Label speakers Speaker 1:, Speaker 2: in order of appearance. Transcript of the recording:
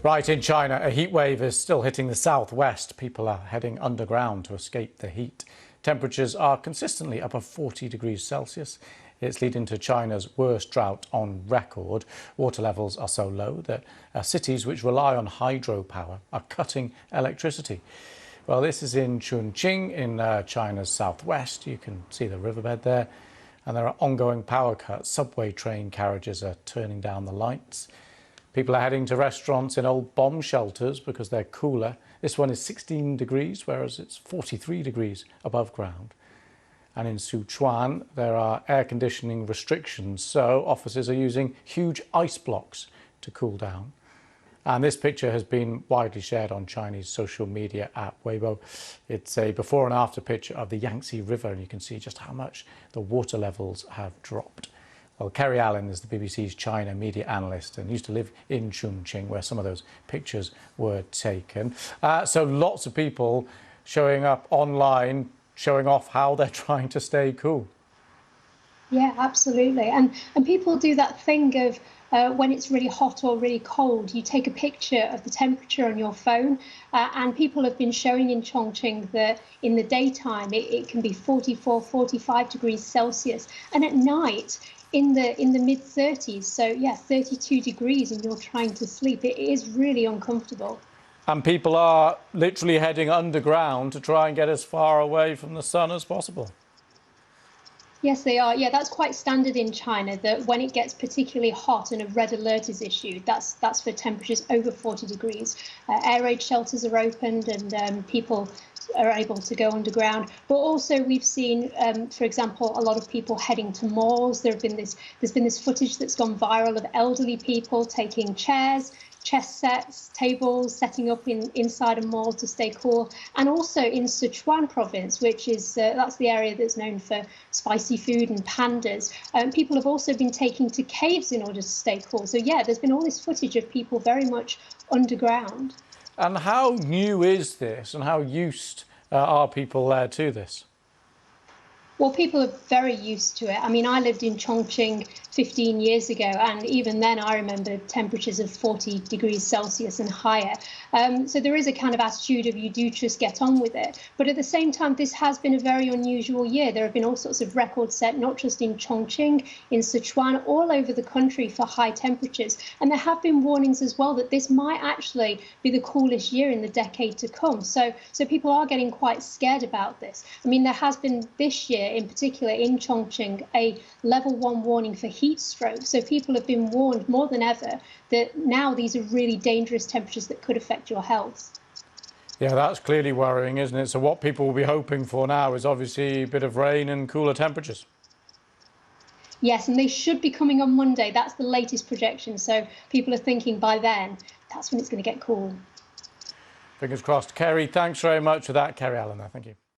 Speaker 1: Right, in China, a heat wave is still hitting the southwest. People are heading underground to escape the heat. Temperatures are consistently above 40 degrees Celsius. It's leading to China's worst drought on record. Water levels are so low that cities which rely on hydropower are cutting electricity. Well, this is in Chongqing in China's southwest. You can see the riverbed there. And there are ongoing power cuts. Subway train carriages are turning down the lights. People are heading to restaurants in old bomb shelters because they're cooler. This one is 16 degrees, whereas it's 43 degrees above ground. And in Sichuan, there are air conditioning restrictions, so offices are using huge ice blocks to cool down. And this picture has been widely shared on Chinese social media app Weibo. It's a before and after picture of the Yangtze River, and you can see just how much the water levels have dropped. Well, Kerry Allen is the BBC's China media analyst and used to live in Chongqing, where some of those pictures were taken. So lots of people showing up online, showing off how they're trying to stay cool.
Speaker 2: Yeah, absolutely. And people do that thing of when it's really hot or really cold, you take a picture of the temperature on your phone. And people have been showing in Chongqing that in the daytime, it can be 44, 45 degrees Celsius. And at night, in the mid-30s. So, yeah, 32 degrees and you're trying to sleep. It is really uncomfortable.
Speaker 1: And people are literally heading underground to try and get as far away from the sun as possible.
Speaker 2: Yes, they are. Yeah, that's quite standard in China, that when it gets particularly hot and a red alert is issued, that's for temperatures over 40 degrees. Air raid shelters are opened and people are able to go underground. But also we've seen, for example, a lot of people heading to malls. There's been this footage that's gone viral of elderly people taking chairs, chess sets, tables, setting up inside a mall to stay cool. And also in Sichuan province, which is that's the area that's known for spicy food and pandas. People have also been taking to caves in order to stay cool. So yeah, there's been all this footage of people very much underground.
Speaker 1: And how new is this, and how used are people there to this?
Speaker 2: Well, people are very used to it. I mean, I lived in Chongqing 15 years ago, and even then I remember temperatures of 40 degrees Celsius and higher. So there is a kind of attitude of you do just get on with it. But at the same time, this has been a very unusual year. There have been all sorts of records set, not just in Chongqing, in Sichuan, all over the country for high temperatures. And there have been warnings as well that this might actually be the coolest year in the decade to come. So people are getting quite scared about this. I mean, there has been this year, in particular in Chongqing, a level 1 warning for heat stroke. So people have been warned more than ever that now these are really dangerous temperatures that could affect your health.
Speaker 1: Yeah, that's clearly worrying, isn't it? So what people will be hoping for now is obviously a bit of rain and cooler temperatures.
Speaker 2: Yes, and they should be coming on Monday. That's the latest projection. So people are thinking by then, that's when it's going to get cool.
Speaker 1: Fingers crossed. Kerry, thanks very much for that. Kerry Allen there. Thank you.